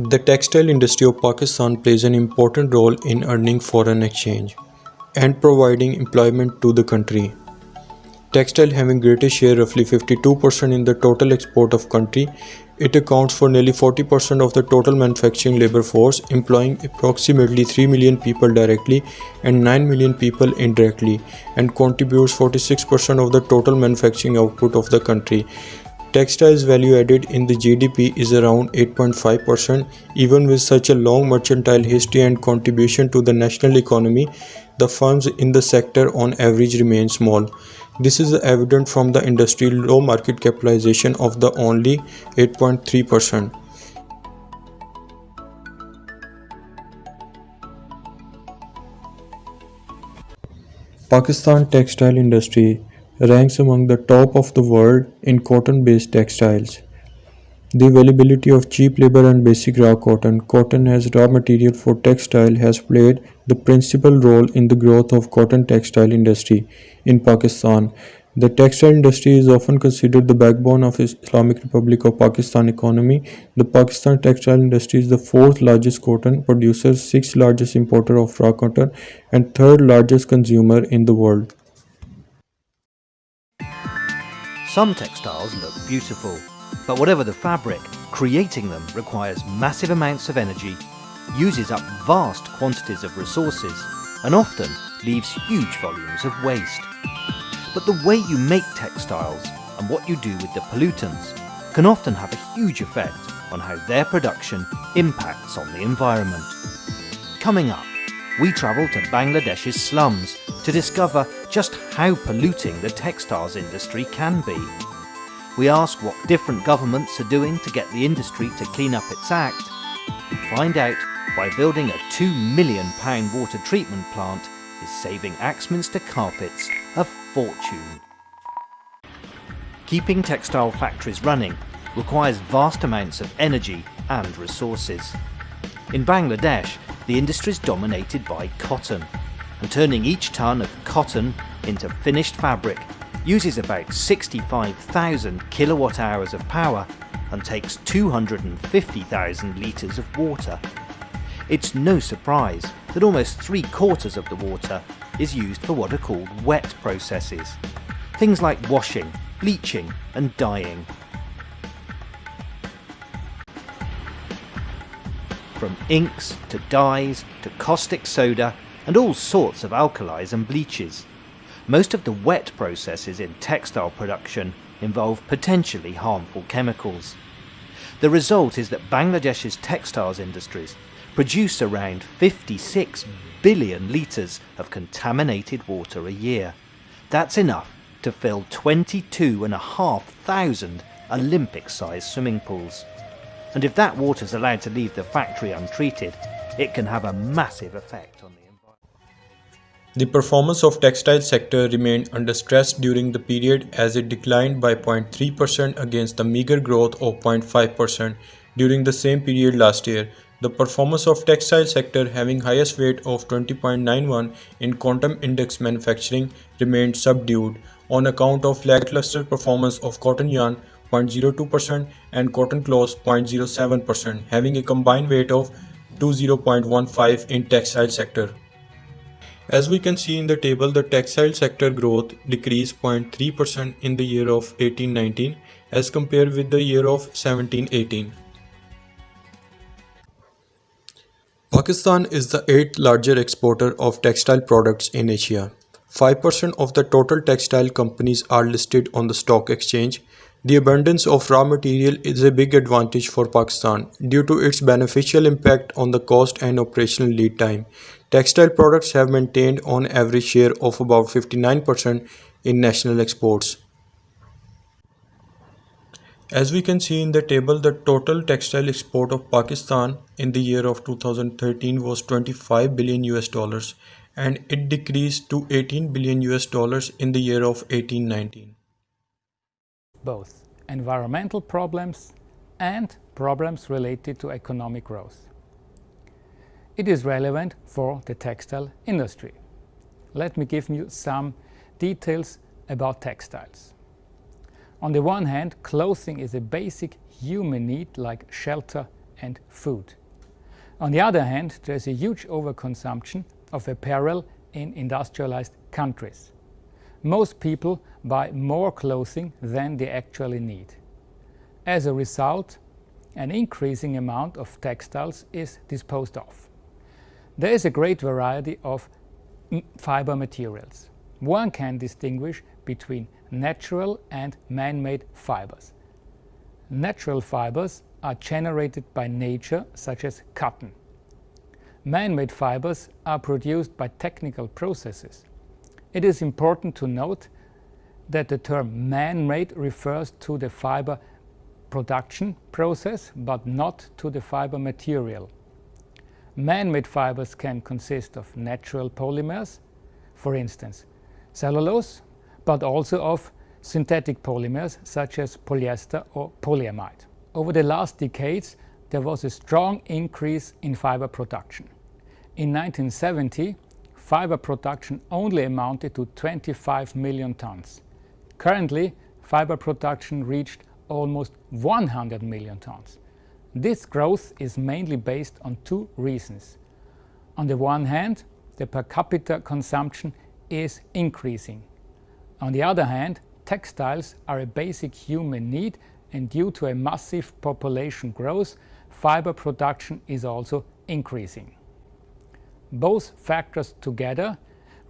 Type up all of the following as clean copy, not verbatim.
The textile industry of Pakistan plays an important role in earning foreign exchange and providing employment to the country. Textile having greatest share roughly 52% in the total export of country, it accounts for nearly 40% of the total manufacturing labor force, employing approximately 3 million people directly and 9 million people indirectly, and contributes 46% of the total manufacturing output of the country. Textiles value added in the GDP is around 8.5%. Even with such a long mercantile history and contribution to the national economy, the firms in the sector on average remain small. This is evident from the industry low market capitalization of the only 8.3%. Pakistan textile industry ranks among the top of the world in cotton-based textiles. The availability of cheap labor and basic raw cotton as raw material for textile has played the principal role in the growth of cotton textile industry in Pakistan. The textile industry is often considered the backbone of Islamic Republic of Pakistan economy. The Pakistan textile industry is the fourth largest cotton producer, sixth largest importer of raw cotton, and third largest consumer in the world. Some textiles look beautiful, but whatever the fabric, creating them requires massive amounts of energy, uses up vast quantities of resources, and often leaves huge volumes of waste. But the way you make textiles and what you do with the pollutants can often have a huge effect on how their production impacts on the environment. Coming up, we travel to Bangladesh's slums to discover just how polluting the textiles industry can be. We ask what different governments are doing to get the industry to clean up its act, and find out why building a £2 million water treatment plant is saving Axminster carpets a fortune. Keeping textile factories running requires vast amounts of energy and resources. In Bangladesh, the industry is dominated by cotton, and turning each tonne of cotton into finished fabric uses about 65,000 kilowatt hours of power and takes 250,000 litres of water. It's no surprise that almost 3/4 of the water is used for what are called wet processes. Things like washing, bleaching and dyeing. From inks to dyes to caustic soda and all sorts of alkalis and bleaches. Most of the wet processes in textile production involve potentially harmful chemicals. The result is that Bangladesh's textiles industries produce around 56 billion litres of contaminated water a year. That's enough to fill 22,500 Olympic-sized swimming pools. And if that water's allowed to leave the factory untreated, it can have a massive effect on the environment. The performance of textile sector remained under stress during the period as it declined by 0.3% against the meager growth of 0.5% during the same period last year. The performance of textile sector having highest weight of 20.91 in quantum index manufacturing remained subdued on account of lackluster performance of cotton yarn 0.02% and cotton cloth 0.07%, having a combined weight of 20.15 in textile sector. As we can see in the table, the textile sector growth decreased 0.3% in the year of 1819 as compared with the year of 1718. Pakistan is the 8th largest exporter of textile products in Asia. 5% of the total textile companies are listed on the stock exchange. The abundance of raw material is a big advantage for Pakistan due to its beneficial impact on the cost and operational lead time. Textile products have maintained on average share of about 59% in national exports. As we can see in the table, the total textile export of Pakistan in the year of 2013 was 25 billion US dollars and it decreased to 18 billion US dollars in the year of 1819. Both environmental problems and problems related to economic growth. It is relevant for the textile industry. Let me give you some details about textiles. On the one hand, clothing is a basic human need like shelter and food. On the other hand, there is a huge overconsumption of apparel in industrialized countries. Most people buy more clothing than they actually need. As a result, an increasing amount of textiles is disposed of. There is a great variety of fiber materials. One can distinguish between natural and man-made fibers. Natural fibers are generated by nature, such as cotton. Man-made fibers are produced by technical processes. It is important to note that the term man-made refers to the fiber production process, but not to the fiber material. Man-made fibers can consist of natural polymers, for instance, cellulose, but also of synthetic polymers such as polyester or polyamide. Over the last decades, there was a strong increase in fiber production. In 1970, fiber production only amounted to 25 million tons. Currently, fiber production reached almost 100 million tons. This growth is mainly based on two reasons. On the one hand, the per capita consumption is increasing. On the other hand, textiles are a basic human need, and due to a massive population growth, fiber production is also increasing. Both factors together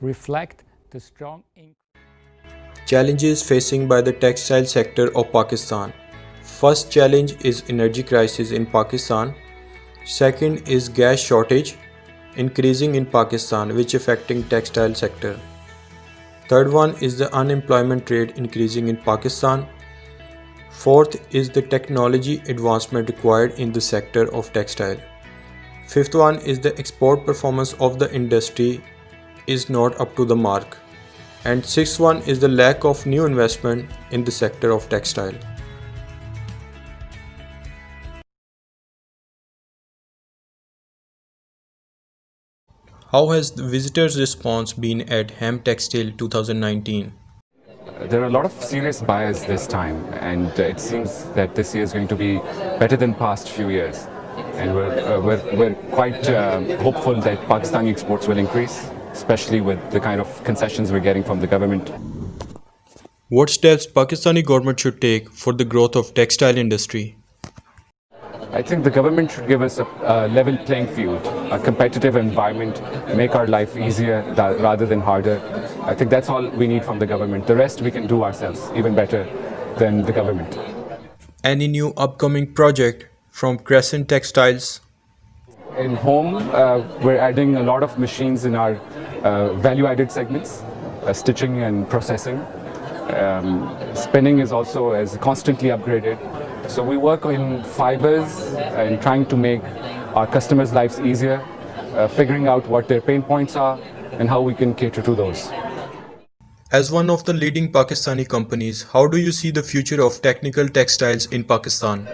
reflect the strong increase. Challenges facing by the textile sector of Pakistan. First challenge is energy crisis in Pakistan. Second is gas shortage increasing in Pakistan, which affecting textile sector. Third one is the unemployment rate increasing in Pakistan. Fourth is the technology advancement required in the sector of textile. Fifth one is the export performance of the industry is not up to the mark. And sixth one is the lack of new investment in the sector of textile. How has the visitors' response been at Ham Textile 2019? There are a lot of serious buyers this time, and it seems that this year is going to be better than past few years. And we're quite hopeful that Pakistani exports will increase, especially with the kind of concessions we're getting from the government. What steps Pakistani government should take for the growth of textile industry? I think the government should give us a level playing field, a competitive environment, make our life easier rather than harder. I think that's all we need from the government. The rest we can do ourselves, even better than the government. Any new upcoming project from Crescent Textiles? In home, we're adding a lot of machines in our value-added segments, stitching and processing. Spinning is also constantly upgraded. So we work in fibers and trying to make our customers' lives easier, figuring out what their pain points are and how we can cater to those. As one of the leading Pakistani companies, how do you see the future of technical textiles in Pakistan?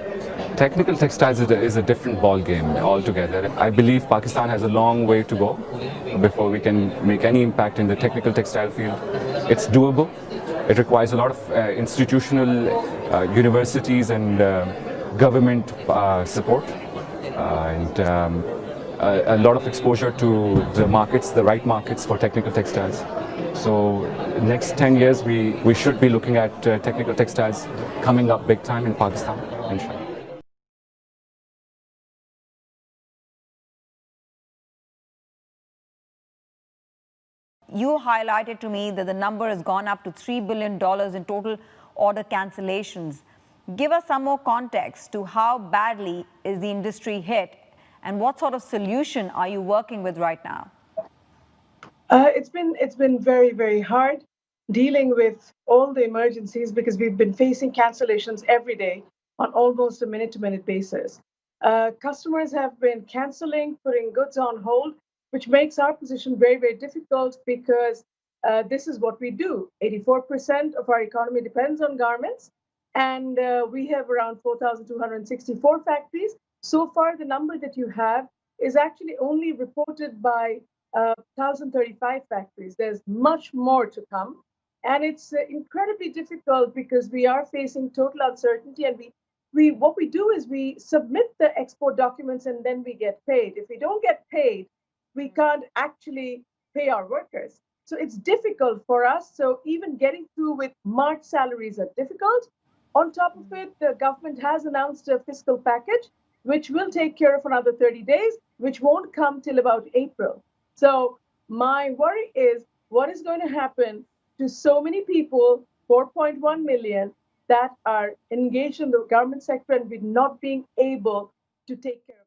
Technical textiles is a different ball game altogether. I believe Pakistan has a long way to go before we can make any impact in the technical textile field. It's doable. It requires a lot of institutional, universities and government support, and a lot of exposure to the markets, the right markets for technical textiles. So next 10 years, we should be looking at technical textiles coming up big time in Pakistan, inshallah. You highlighted to me that the number has gone up to $3 billion in total order cancellations. Give us some more context to how badly is the industry hit and what sort of solution are you working with right now? It's been very hard dealing with all the emergencies because we've been facing cancellations every day on almost a minute-to-minute basis. Customers have been canceling, putting goods on hold, which makes our position very difficult because this is what we do. 84% of our economy depends on garments, and we have around 4,264 factories. So far, the number that you have is actually only reported by 1,035 factories. There's much more to come. And it's incredibly difficult because we are facing total uncertainty and what we do is we submit the export documents and then we get paid. If we don't get paid, we can't actually pay our workers. So it's difficult for us. So even getting through with March salaries are difficult. On top of it, the government has announced a fiscal package, which will take care of another 30 days, which won't come till about April. So my worry is what is going to happen to so many people, 4.1 million, that are engaged in the government sector and we're not being able to take care of